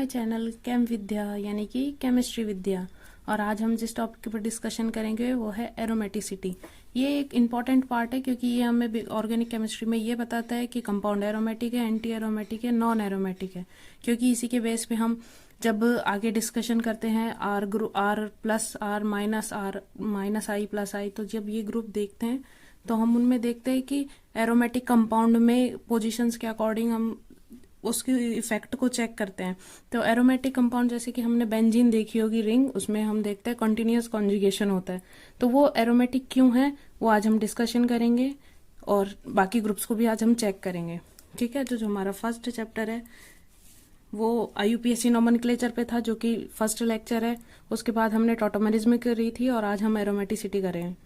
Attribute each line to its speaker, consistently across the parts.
Speaker 1: My channel केम विद्या यानी कि chemistry विद्या। और आज हम जिस टॉपिक पर डिस्कशन करेंगे वो है एरोमेटिसिटी। ये एक इम्पॉर्टेंट पार्ट है क्योंकि ये हमें ऑर्गेनिक केमिस्ट्री में ये बताता है कि कंपाउंड एरोमेटिक है, एंटी एरोमेटिक है, नॉन एरोमेटिक है। क्योंकि इसी के बेस पे हम जब आगे डिस्कशन करते हैं R group, R plus R minus I plus I, तो जब ये ग्रुप देखते हैं तो हम उनमें देखते हैं कि एरोमेटिक कंपाउंड में पोजीशंस के अकॉर्डिंग हम उसके इफेक्ट को चेक करते हैं। तो एरोमेटिक कंपाउंड जैसे कि हमने बेंजीन देखी होगी रिंग, उसमें हम देखते हैं कंटिन्यूअस कॉन्जुगेशन होता है। तो वो एरोमेटिक क्यों है वो आज हम डिस्कशन करेंगे और बाकी ग्रुप्स को भी आज हम चेक करेंगे। ठीक है, तो जो हमारा फर्स्ट चैप्टर है वो IUPAC नोमेनक्लेचर पे था, जो कि फर्स्ट लेक्चर है। उसके बाद हमने टॉटोमेरिज्म करी थी और आज हम एरोमेटिसिटी कर रहे हैं।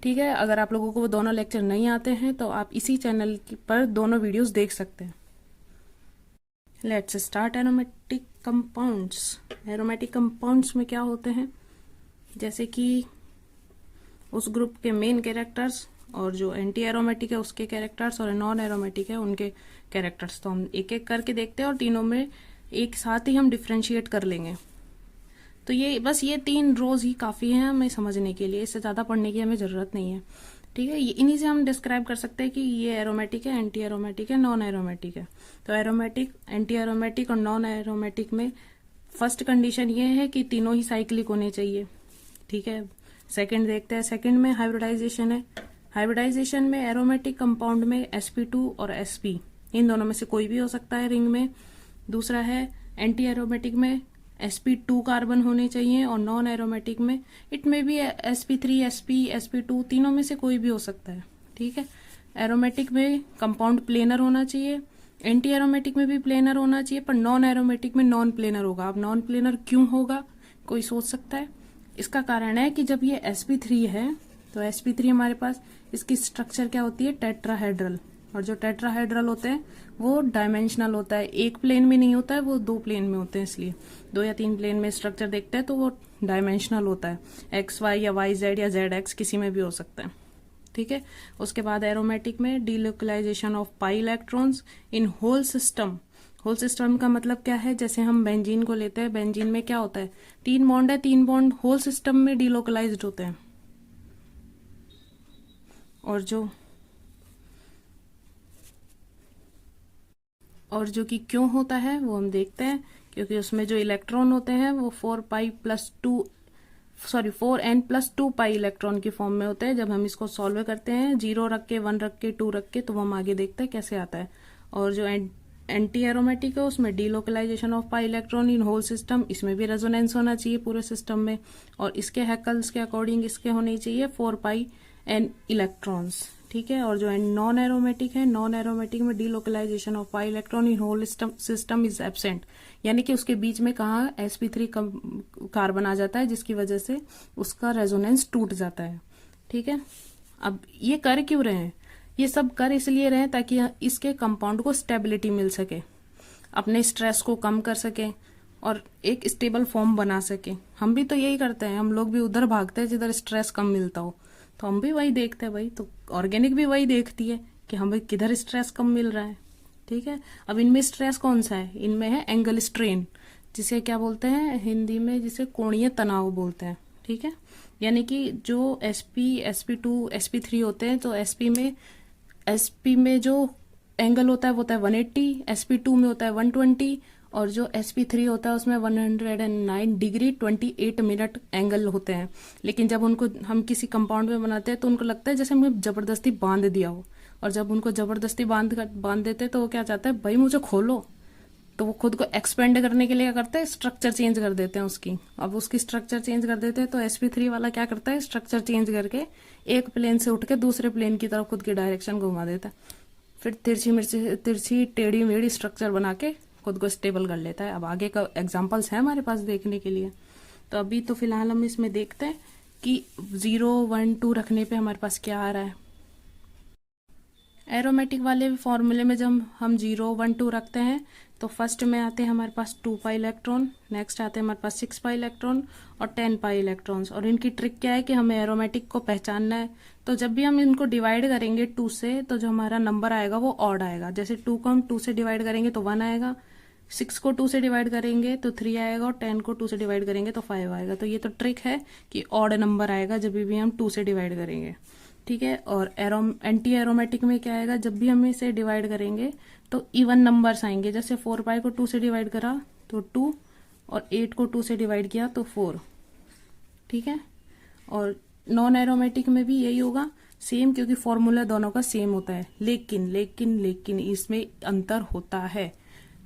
Speaker 1: ठीक है, अगर आप लोगों को वो दोनों लेक्चर नहीं आते हैं तो आप इसी चैनल पर दोनों वीडियोस देख सकते हैं। Let's start aromatic compounds. Aromatic compounds में क्या होते हैं, जैसे कि उस ग्रुप के मेन कैरेक्टर्स और जो एंटी एरोमेटिक है उसके कैरेक्टर्स और नॉन एरोमेटिक है उनके कैरेक्टर्स। तो हम एक एक करके देखते हैं और तीनों में एक साथ ही हम डिफ्रेंशिएट कर लेंगे। तो ये बस ये 3 रोज ही काफी हैं हमें समझने के लिए, इससे ज्यादा पढ़ने की हमें जरूरत नहीं है। ठीक है, इन्हीं से हम डिस्क्राइब कर सकते हैं कि ये एरोमेटिक है, एंटी एरोमेटिक है, नॉन एरोमेटिक है। तो एरोमेटिक, एंटी एरोमेटिक और नॉन एरोमेटिक में फर्स्ट कंडीशन ये है कि तीनों ही साइक्लिक होने चाहिए। ठीक है, सेकंड देखते हैं। सेकंड में हाइब्रिडाइजेशन है। हाइब्रिडाइजेशन में एरोमेटिक कंपाउंड में sp2 और sp इन दोनों में से कोई भी हो सकता है रिंग में। दूसरा है एंटी एरोमेटिक में sp2 कार्बन होने चाहिए और नॉन एरोमेटिक में इट में भी sp3, sp2 तीनों में से कोई भी हो सकता है। ठीक है, एरोमेटिक में कंपाउंड प्लेनर होना चाहिए, एंटी एरोमेटिक में भी प्लेनर होना चाहिए, पर नॉन एरोमेटिक में नॉन प्लेनर होगा। अब नॉन प्लेनर क्यों होगा कोई सोच सकता है। इसका कारण है कि जब ये sp3 है तो sp3 हमारे पास इसकी स्ट्रक्चर क्या होती है, टेट्राहेड्रल। और जो टेट्राहेड्रल होते हैं वो डायमेंशनल होता है, एक प्लेन में नहीं होता है, वो 2 प्लेन में होते हैं। इसलिए 2 या 3 प्लेन में स्ट्रक्चर देखते हैं तो वो डायमेंशनल होता है, XY या YZ या ZX किसी में भी हो सकता है। ठीक है, उसके बाद एरोमेटिक में delocalization of pi electrons in whole system. Whole system का मतलब क्या है, जैसे हम बेंजीन को लेते हैं, बेंजीन में क्या होता है, 3 बॉन्ड है, 3 बॉन्ड होल सिस्टम में डीलोकलाइज्ड होते हैं। और जो कि क्यों होता है वो हम देखते हैं, क्योंकि उसमें जो इलेक्ट्रॉन होते हैं वो 4n+2 पाई इलेक्ट्रॉन की फॉर्म में होते हैं। जब हम इसको सॉल्व करते हैं 0 रख के, 1 रख के, 2 रख के, तो हम आगे देखते हैं कैसे आता है। और जो एंटी एरोमेटिक है उसमें delocalization of pi electron in whole system, इसमें भी रेजोनेंस होना चाहिए पूरे सिस्टम में। और इसके हैकल्स के अकॉर्डिंग इसके होने चाहिए 4πn इलेक्ट्रॉन्स। ठीक है, और जो नॉन एरोमेटिक है, नॉन एरोमेटिक में delocalization of pi electron in whole system is absent, यानी कि उसके बीच में कहा sp3 कार्बन आ जाता है जिसकी वजह से उसका रेजोनेंस टूट जाता है। ठीक है, अब ये कर क्यों रहे हैं, ये सब कर इसलिए रहे हैं ताकि इसके कंपाउंड को स्टेबिलिटी मिल सके, अपने स्ट्रेस को कम कर सके और एक स्टेबल फॉर्म बना सके। हम भी तो यही करते हैं, हम लोग भी उधर भागते हैं जिधर स्ट्रेस कम मिलता हो, तो हम भी वही देखते हैं भाई। तो ऑर्गेनिक भी वही देखती है कि हमें किधर स्ट्रेस कम मिल रहा है। ठीक है, अब इनमें स्ट्रेस कौन सा है, इनमें है एंगल स्ट्रेन, जिसे क्या बोलते हैं हिंदी में, जिसे कोणीय तनाव बोलते हैं। ठीक है, यानी कि जो sp2 sp3 होते हैं तो sp में जो एंगल होता है वो होता है 180, sp2 में होता है 120 और जो sp3 होता है उसमें 109 डिग्री 28 मिनट एंगल होते हैं। लेकिन जब उनको हम किसी कंपाउंड में बनाते हैं तो उनको लगता है जैसे हमें जबरदस्ती बांध दिया हो, और जब उनको जबरदस्ती बांध देते हैं तो वो क्या चाहता है, भाई मुझे खोलो। तो वो खुद को एक्सपेंड करने के लिए क्या करते हैं, स्ट्रक्चर चेंज कर देते हैं उसकी। अब उसकी स्ट्रक्चर चेंज कर देते हैं तो sp3 वाला क्या करता है, स्ट्रक्चर चेंज करके एक प्लेन से उठ के दूसरे प्लेन की तरफ खुद की डायरेक्शन घुमा देता है, फिर तिरछी टेढ़ी मेढ़ी स्ट्रक्चर बना के खुद को स्टेबल कर लेता है। अब आगे का एग्जांपल्स है हमारे पास देखने के लिए, तो अभी तो फिलहाल हम इसमें देखते हैं कि 0, 1, 2 रखने पे हमारे पास क्या आ रहा है। एरोमेटिक वाले फॉर्मूले में जब हम 0, 1, 2 रखते हैं तो फर्स्ट में आते हैं हमारे पास 2 पाई इलेक्ट्रॉन, नेक्स्ट आते हैं हमारे पास 6 पाई इलेक्ट्रॉन और 10 पाई इलेक्ट्रॉन्स। और इनकी ट्रिक क्या है कि हमें एरोमेटिक को पहचानना है, तो जब भी हम इनको डिवाइड करेंगे 2 से तो जो हमारा नंबर आएगा वो ऑड आएगा। जैसे 2 को हम 2 से डिवाइड करेंगे तो 1 आएगा, 6 को 2 से डिवाइड करेंगे तो 3 आएगा और 10 को 2 से डिवाइड करेंगे तो 5 आएगा। तो ये तो ट्रिक है कि ऑड नंबर आएगा जब भी हम 2 से डिवाइड करेंगे, ठीक है। और एंटी एरोमेटिक में क्या आएगा, जब भी हम इसे डिवाइड करेंगे तो इवन नंबर्स आएंगे। जैसे 4 पाई को 2 से डिवाइड करा तो 2 और 8 को 2 से डिवाइड किया तो 4, ठीक है। और नॉन एरोमेटिक में भी यही होगा सेम, क्योंकि फॉर्मूला दोनों का सेम होता है। लेकिन इसमें अंतर होता है।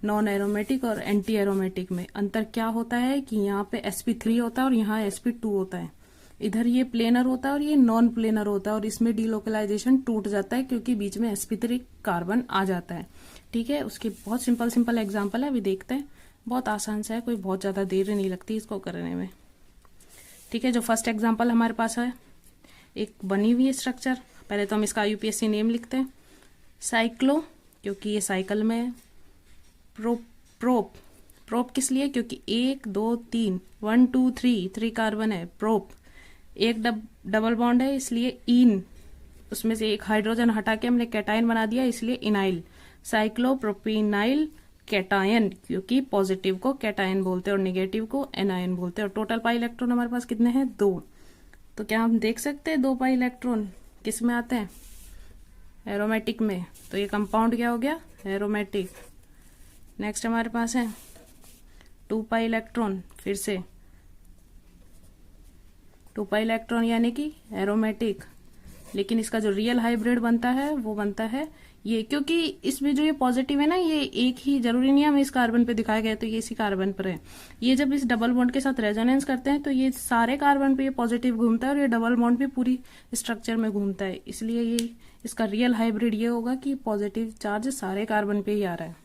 Speaker 1: नॉन एरोमेटिक और एंटी एरोमेटिक में अंतर क्या होता है कि यहाँ पे sp3 होता है और यहाँ sp2 होता है। इधर ये प्लेनर होता है और ये नॉन प्लेनर होता है, और इसमें डीलोकलाइजेशन टूट जाता है क्योंकि बीच में sp3 कार्बन आ जाता है, ठीक है। उसकी बहुत सिंपल एग्जाम्पल है, अभी देखते हैं। बहुत आसान सा है, कोई बहुत ज्यादा देर नहीं लगती इसको करने में, ठीक है। जो फर्स्ट एग्जाम्पल हमारे पास है, एक बनी हुई स्ट्रक्चर। पहले तो हम इसका यूपीएससी नेम लिखते हैं, साइक्लो, क्योंकि ये साइकिल में है। प्रोप किस लिए, क्योंकि 1 2 3 1 2 3 कार्बन है। प्रोप एक डबल बॉन्ड है, इसलिए इन, उसमें से एक हाइड्रोजन हटा के हमने कैटायन बना दिया, इसलिए इनाइल। साइक्लोप्रोपिनाइल कैटायन, क्योंकि पॉजिटिव को कैटायन बोलते हैं और निगेटिव को एनायन बोलते हैं। और टोटल पाई इलेक्ट्रॉन हमारे पास कितने हैं, 2। तो क्या हम देख सकते हैं 2 पाई इलेक्ट्रॉन किस में आते हैं, एरोमेटिक में। तो ये कंपाउंड क्या हो गया, एरोमेटिक। नेक्स्ट हमारे पास है 2 पाई इलेक्ट्रॉन, फिर से 2 पाई इलेक्ट्रॉन यानी कि एरोमेटिक। लेकिन इसका जो रियल हाइब्रिड बनता है वो बनता है ये, क्योंकि इसमें जो ये पॉजिटिव है ना, ये एक ही, जरूरी नहीं है हमें इस कार्बन पे दिखाया गया तो ये इसी कार्बन पर है। ये जब इस डबल बॉन्ड के साथ रेजोनेंस करते हैं तो ये सारे कार्बन पे ये पॉजिटिव घूमता है और ये डबल बॉन्ड भी पूरी स्ट्रक्चर में घूमता है, इसलिए ये इसका रियल हाइब्रिड ये होगा कि पॉजिटिव चार्ज सारे कार्बन पे ही आ रहा है।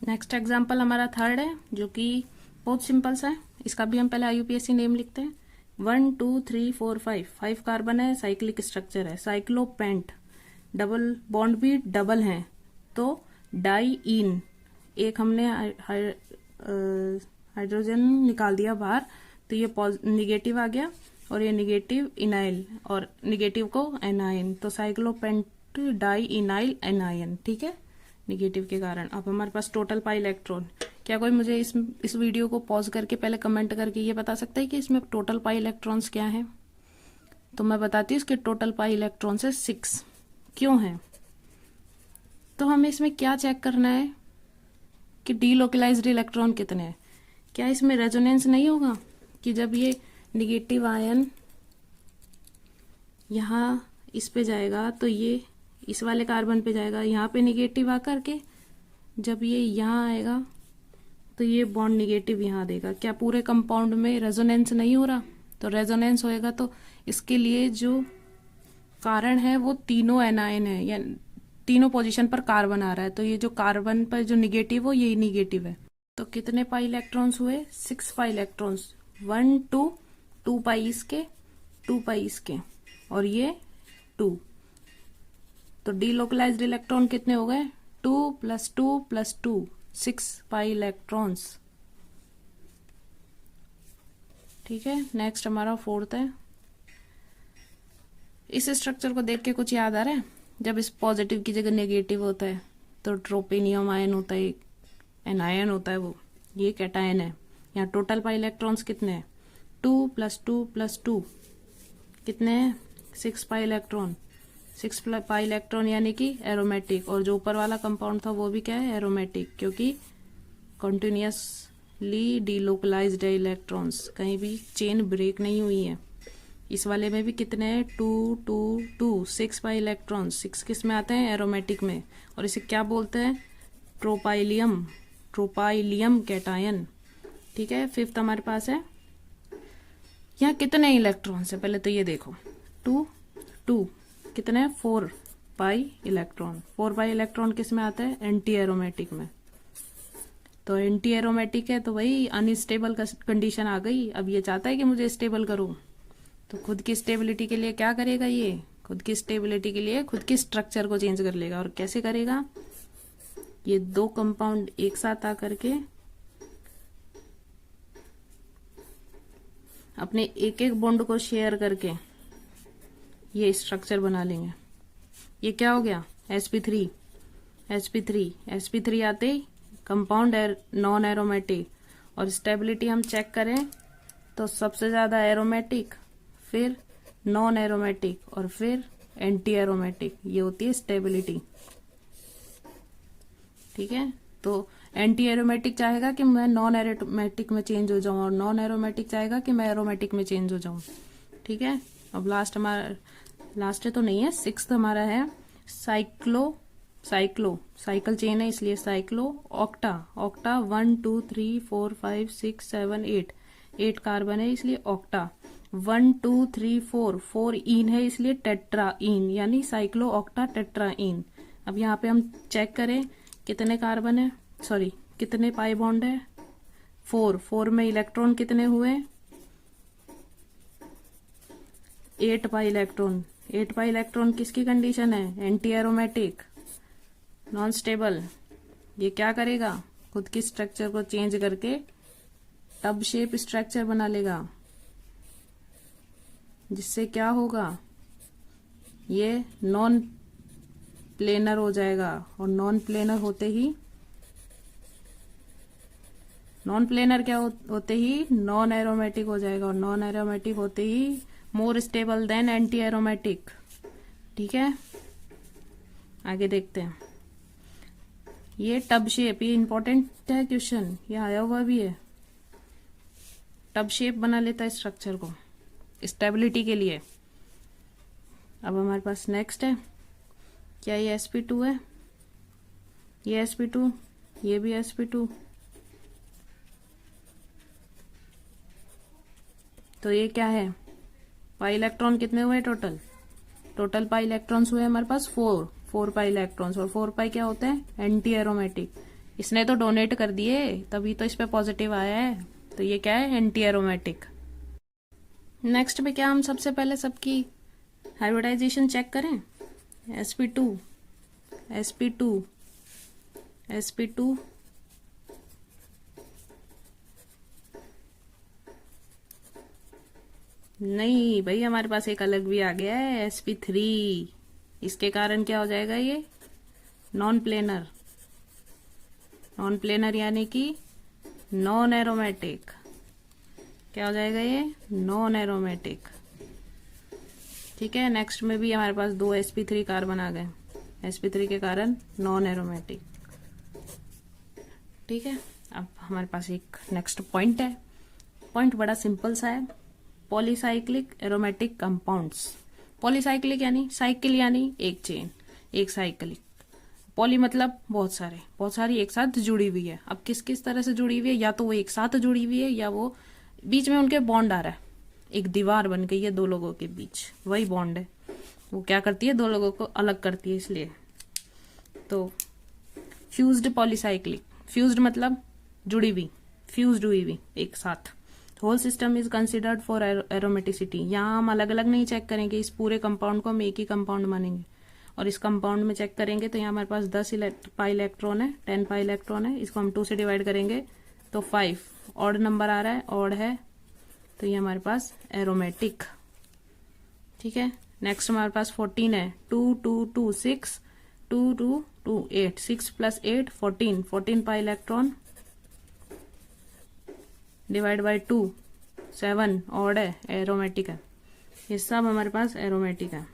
Speaker 1: नेक्स्ट एग्जाम्पल हमारा थर्ड है, जो कि बहुत सिंपल सा है। इसका भी हम पहले आईयूपीएससी नेम लिखते हैं। 1 2 3 4 5 कार्बन है, साइक्लिक स्ट्रक्चर है। साइक्लोपेंट, डबल बॉन्ड भी डबल हैं, तो डाई इन, एक हमने हाइड्रोजन निकाल दिया बाहर, तो ये निगेटिव आ गया और ये निगेटिव इनाइल और निगेटिव को एनायन, तो साइक्लोपेंट डाई इनाइल एनायन, ठीक है, निगेटिव के कारण। अब हमारे पास टोटल पाई इलेक्ट्रॉन, क्या कोई मुझे इस वीडियो को पॉज करके पहले कमेंट करके ये बता सकता है कि इसमें टोटल पाई इलेक्ट्रॉन्स क्या हैं? तो मैं बताती हूँ, इसके टोटल पाई इलेक्ट्रॉन्स है 6। क्यों है? तो हमें इसमें क्या चेक करना है कि डीलोकलाइज्ड इलेक्ट्रॉन कितने हैं। क्या इसमें रेजोनेंस नहीं होगा कि जब ये निगेटिव आयन यहाँ इस पे जाएगा तो ये इस वाले कार्बन पे जाएगा, यहाँ पे निगेटिव आकर के जब ये यहाँ आएगा तो ये बॉन्ड निगेटिव यहाँ देगा। क्या पूरे कंपाउंड में रेजोनेंस नहीं हो रहा? तो रेजोनेंस होएगा, तो इसके लिए जो कारण है वो तीनों एनायन है, या तीनों पोजीशन पर कार्बन आ रहा है, तो ये जो कार्बन पर जो निगेटिव हो यही निगेटिव है। तो कितने पाई इलेक्ट्रॉन्स हुए? 6 पाई इलेक्ट्रॉन्स। 1 2 पाई इसके, 2 पाई इसके और ये 2। तो डीलोकलाइज्ड इलेक्ट्रॉन कितने हो गए? 2 + 2 + 2 6 पाई इलेक्ट्रॉन्स, ठीक है। नेक्स्ट हमारा फोर्थ है। इस स्ट्रक्चर को देख के कुछ याद आ रहा है? जब इस पॉजिटिव की जगह नेगेटिव होता है तो ट्रोपेनियम आयन होता है, एनायन होता है, वो ये कैटायन है। यहाँ टोटल पाई इलेक्ट्रॉन्स कितने हैं? 2 + 2 + 2 कितने हैं? 6 पाई इलेक्ट्रॉन। 6 पाई इलेक्ट्रॉन यानी कि एरोमेटिक, और जो ऊपर वाला कंपाउंड था वो भी क्या है? एरोमेटिक, क्योंकि कंटिन्यूअसली डीलोकलाइज्ड है इलेक्ट्रॉन्स, कहीं भी चेन ब्रेक नहीं हुई है। इस वाले में भी कितने हैं? 2 2 2 6 पाई इलेक्ट्रॉन। 6 किस में आते हैं? एरोमेटिक में। और इसे क्या बोलते हैं? ट्रोपाइलियम, ट्रोपाइलियम कैटायन, ठीक है। फिफ्थ हमारे पास है, यहाँ कितने इलेक्ट्रॉन्स है पहले तो ये देखो। 2 2 कितने हैं? 4 पाई इलेक्ट्रॉन। 4 पाई इलेक्ट्रॉन किस में आता है? एंटी एरोमेटिक में। तो एंटी एरोमेटिक है तो वही अनस्टेबल कंडीशन आ गई। अब ये चाहता है कि मुझे स्टेबल करो, तो खुद की स्टेबिलिटी के लिए क्या करेगा? ये खुद की स्टेबिलिटी के लिए खुद की स्ट्रक्चर को चेंज कर लेगा। और कैसे करेगा? ये 2 कंपाउंड एक साथ आकर के अपने एक एक बॉन्ड को शेयर करके ये स्ट्रक्चर बना लेंगे। ये क्या हो गया? sp3 आते ही कंपाउंड नॉन एरोमेटिक, और स्टेबिलिटी हम चेक करें तो सबसे ज्यादा एरोमेटिक, फिर नॉन एरोमेटिक और फिर एंटी एरोमेटिक, ये होती है स्टेबिलिटी। ठीक है, तो एंटी एरोमेटिक चाहेगा कि मैं नॉन एरोमेटिक में चेंज हो जाऊं और नॉन एरोमेटिक चाहेगा कि मैं एरोमेटिक में चेंज हो जाऊं। ठीक है, अब लास्ट तो नहीं है, सिक्स्थ हमारा है साइकिल चेन है इसलिए साइक्लो ऑक्टा। 1 2 3 4 5 6 7 8 कार्बन है इसलिए ऑक्टा। 1 2 3 4 इन है इसलिए टेट्राइन, यानी साइक्लो ऑक्टा टेट्राइन। अब यहाँ पे हम चेक करें कितने कार्बन है, सॉरी कितने पाई बॉन्ड है, 4 में इलेक्ट्रॉन कितने हुए, 8 पाई इलेक्ट्रॉन। 8 पाई इलेक्ट्रॉन किसकी कंडीशन है, एंटी एरोमेटिक, नॉन स्टेबल। ये क्या करेगा, खुद की स्ट्रक्चर को चेंज करके टब शेप स्ट्रक्चर बना लेगा, जिससे क्या होगा, ये नॉन प्लेनर हो जाएगा। और नॉन प्लेनर होते ही होते ही नॉन एरोमेटिक हो जाएगा, और नॉन एरोमेटिक होते ही more stable than anti aromatic. ठीक है, आगे देखते हैं। ये टब शेप, ये इंपॉर्टेंट है क्वेश्चन, ये आया हुआ भी है। टब शेप बना लेता है स्ट्रक्चर को स्टेबिलिटी के लिए। अब हमारे पास नेक्स्ट है, क्या ये sp2 है, ये sp2, ये भी sp2। तो ये क्या है, पाई इलेक्ट्रॉन कितने हुए टोटल पाई इलेक्ट्रॉन्स हुए हमारे पास 4 पाई इलेक्ट्रॉन्स। और 4 पाई क्या होते हैं, एंटी एरोमेटिक। इसने तो डोनेट कर दिए तभी तो इस पे पॉजिटिव आया है, तो ये क्या है, एंटी एरोमेटिक। नेक्स्ट पे क्या हम सबसे पहले सबकी हाइब्रिडाइजेशन चेक करें, sp2 नहीं भाई, हमारे पास एक अलग भी आ गया है sp3। इसके कारण क्या हो जाएगा, ये नॉन प्लेनर यानी कि नॉन एरोमेटिक। क्या हो जाएगा, ये नॉन एरोमेटिक। ठीक है, नेक्स्ट में भी हमारे पास 2 sp3 कार्बन आ गए, sp3 के कारण नॉन एरोमेटिक। ठीक है, अब हमारे पास एक नेक्स्ट पॉइंट है, पॉइंट बड़ा सिंपल सा है, पॉलीसाइक्लिक एरोमेटिक कंपाउंड्स। पॉलीसाइक्लिक यानी साइकिल यानी एक चेन, एक साइक्लिक। पॉली मतलब बहुत सारी एक साथ जुड़ी हुई है। अब किस तरह से जुड़ी हुई है, या तो वो एक साथ जुड़ी हुई है या वो बीच में उनके बॉन्ड आ रहा है, एक दीवार बन गई है दो लोगों के बीच, वही बॉन्ड है। वो क्या करती है, दो लोगों को अलग करती है, इसलिए। तो फ्यूज्ड पॉलीसाइक्लिक, फ्यूज्ड मतलब जुड़ी हुई, फ्यूज्ड हुई हुई एक साथ। Whole system is considered for aromaticity. यहाँ हम अलग अलग नहीं चेक करेंगे, इस पूरे कंपाउंड को हम एक ही कंपाउंड मानेंगे। और इस कंपाउंड में चेक करेंगे तो यहाँ हमारे पास 10 पाई इलेक्ट्रॉन है, 10 पाई इलेक्ट्रॉन है। इसको हम 2 से डिवाइड करेंगे तो 5 ऑड नंबर आ रहा है, ऑड है, तो ये हमारे पास एरोमेटिक। ठीक है, नेक्स्ट हमारे पास 14 है, 2 2 2 6 2 2 2 8, 6 + 8 14 pi electron divide by 2 7 odd है, एरोमेटिक है। ये सब हमारे पास एरोमेटिक है।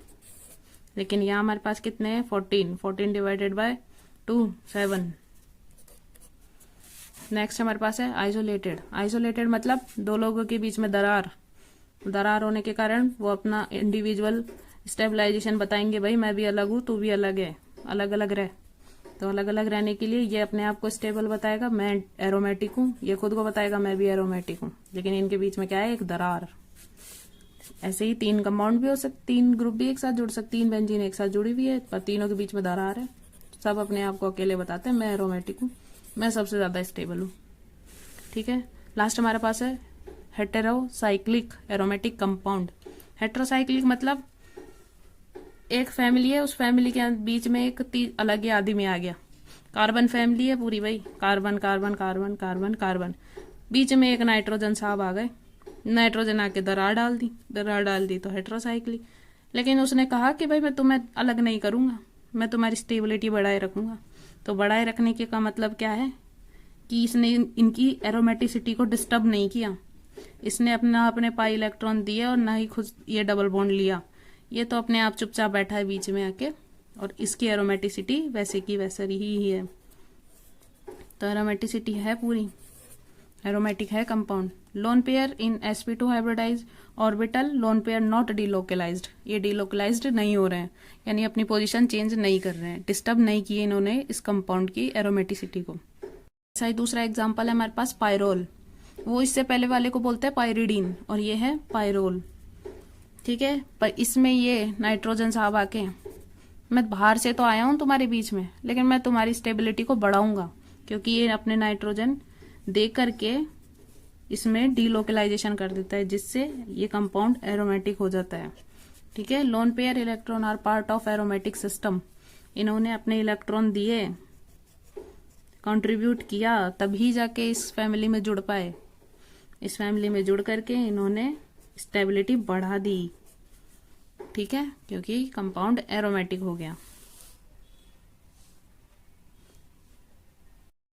Speaker 1: लेकिन यहाँ हमारे पास कितने हैं, 14 डिवाइडेड बाय 2 7। नेक्स्ट हमारे पास है आइसोलेटेड मतलब दो लोगों के बीच में दरार होने के कारण वो अपना इंडिविजुअल स्टेबलाइजेशन बताएंगे, भाई मैं भी अलग हूँ, तू भी अलग है, अलग अलग रह। तो अलग अलग रहने के लिए ये अपने आप को स्टेबल बताएगा, मैं एरोमेटिक हूँ, ये खुद को बताएगा मैं भी एरोमेटिक हूँ। लेकिन इनके बीच में क्या है, एक दरार। ऐसे ही 3 कंपाउंड भी हो सकते, 3 ग्रुप भी एक साथ जुड़ सकते, 3 बेंजीन एक साथ जुड़ी हुई है, पर तीनों के बीच में दरार है। सब अपने आप को अकेले बताते हैं मैं एरोमेटिक हूँ, मैं सबसे ज्यादा स्टेबल हूँ। ठीक है, लास्ट हमारे पास है हेटेरोसाइक्लिक एरोमेटिक कंपाउंड। हेटेरोसाइक्लिक मतलब एक फैमिली है, उस फैमिली के बीच में एक अलग ही आदमी आ गया। कार्बन फैमिली है पूरी, भाई carbon carbon carbon carbon carbon, बीच में एक नाइट्रोजन साहब आ गए, नाइट्रोजन आके दरार डाल दी तो हेटेरोसाइक्लिक। लेकिन उसने कहा कि भाई मैं तुम्हें अलग नहीं करूंगा, मैं तुम्हारी स्टेबिलिटी बढ़ाए रखूंगा। तो बढ़ाए रखने के का मतलब क्या है, कि इसने इनकी एरोमेटिसिटी को डिस्टर्ब नहीं किया। इसने अपने पाई इलेक्ट्रॉन दिए और ना ही खुद ये डबल बॉन्ड लिया। ये तो अपने आप चुपचाप बैठा है बीच में आके, और इसकी एरोमेटिसिटी वैसे की वैसे ही है। तो एरोमेटिसिटी है पूरी, एरोमेटिक है compound. Lone pair in sp2 hybridise orbital, lone pair not delocalised, ये डिलोकलाइज्ड नहीं हो रहे हैं, यानी अपनी पोजीशन चेंज नहीं कर रहे हैं, डिस्टर्ब नहीं किए इन्होंने इस कंपाउंड की एरोमेटिसिटी को। ऐसा ही दूसरा एग्जांपल है हमारे पास पायरोल, वो इससे पहले वाले को बोलते हैं पायरिडीन और ये है पायरोल। ठीक है, पर इसमें ये नाइट्रोजन साहब आके, मैं बाहर से तो आया हूं तुम्हारे बीच में, लेकिन मैं तुम्हारी स्टेबिलिटी को बढ़ाऊंगा, क्योंकि ये अपने नाइट्रोजन दे करके इसमें डीलोकलाइजेशन कर देता है, जिससे ये कंपाउंड एरोमेटिक हो जाता है। ठीक है, lone pair electron are part of aromatic system, इन्होंने अपने इलेक्ट्रॉन दिए, कंट्रीब्यूट किया, तभी जाके इस फैमिली में जुड़ पाए। इस फैमिली में जुड़ करके इन्होंने स्टेबिलिटी बढ़ा दी। ठीक है, क्योंकि कंपाउंड एरोमेटिक हो गया।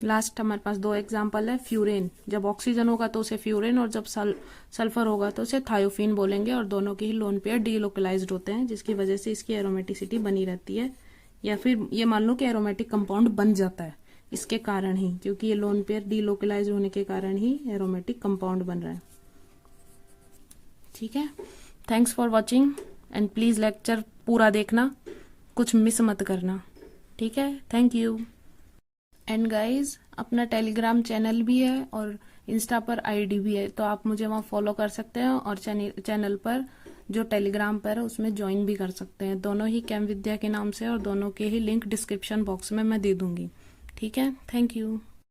Speaker 1: लास्ट हमारे पास दो एग्जाम्पल है। फ्यूरेन, जब ऑक्सीजन होगा तो उसे फ्यूरेन, और जब सल्फर होगा तो उसे थायोफीन बोलेंगे, और दोनों के ही लोन पेयर डीलोकलाइज्ड होते हैं, जिसकी वजह से इसकी एरोमेटिसिटी बनी रहती है। या फिर ये मान लो कि एरोमेटिक कंपाउंड बन जाता है इसके कारण ही, क्योंकि ये लोन पेयर डीलोकलाइज्ड होने के कारण ही एरोमेटिक कंपाउंड बन रहा है। ठीक है, thanks for watching and please lecture पूरा देखना, कुछ मिस मत करना। ठीक है, थैंक यू। एंड गाइज, अपना टेलीग्राम चैनल भी है और इंस्टा पर आईडी भी है, तो आप मुझे वहाँ फॉलो कर सकते हैं, और चैनल पर जो टेलीग्राम पर है उसमें ज्वाइन भी कर सकते हैं। दोनों ही कैम विद्या के नाम से, और दोनों के ही लिंक डिस्क्रिप्शन बॉक्स में मैं दे दूंगी। ठीक है, थैंक यू।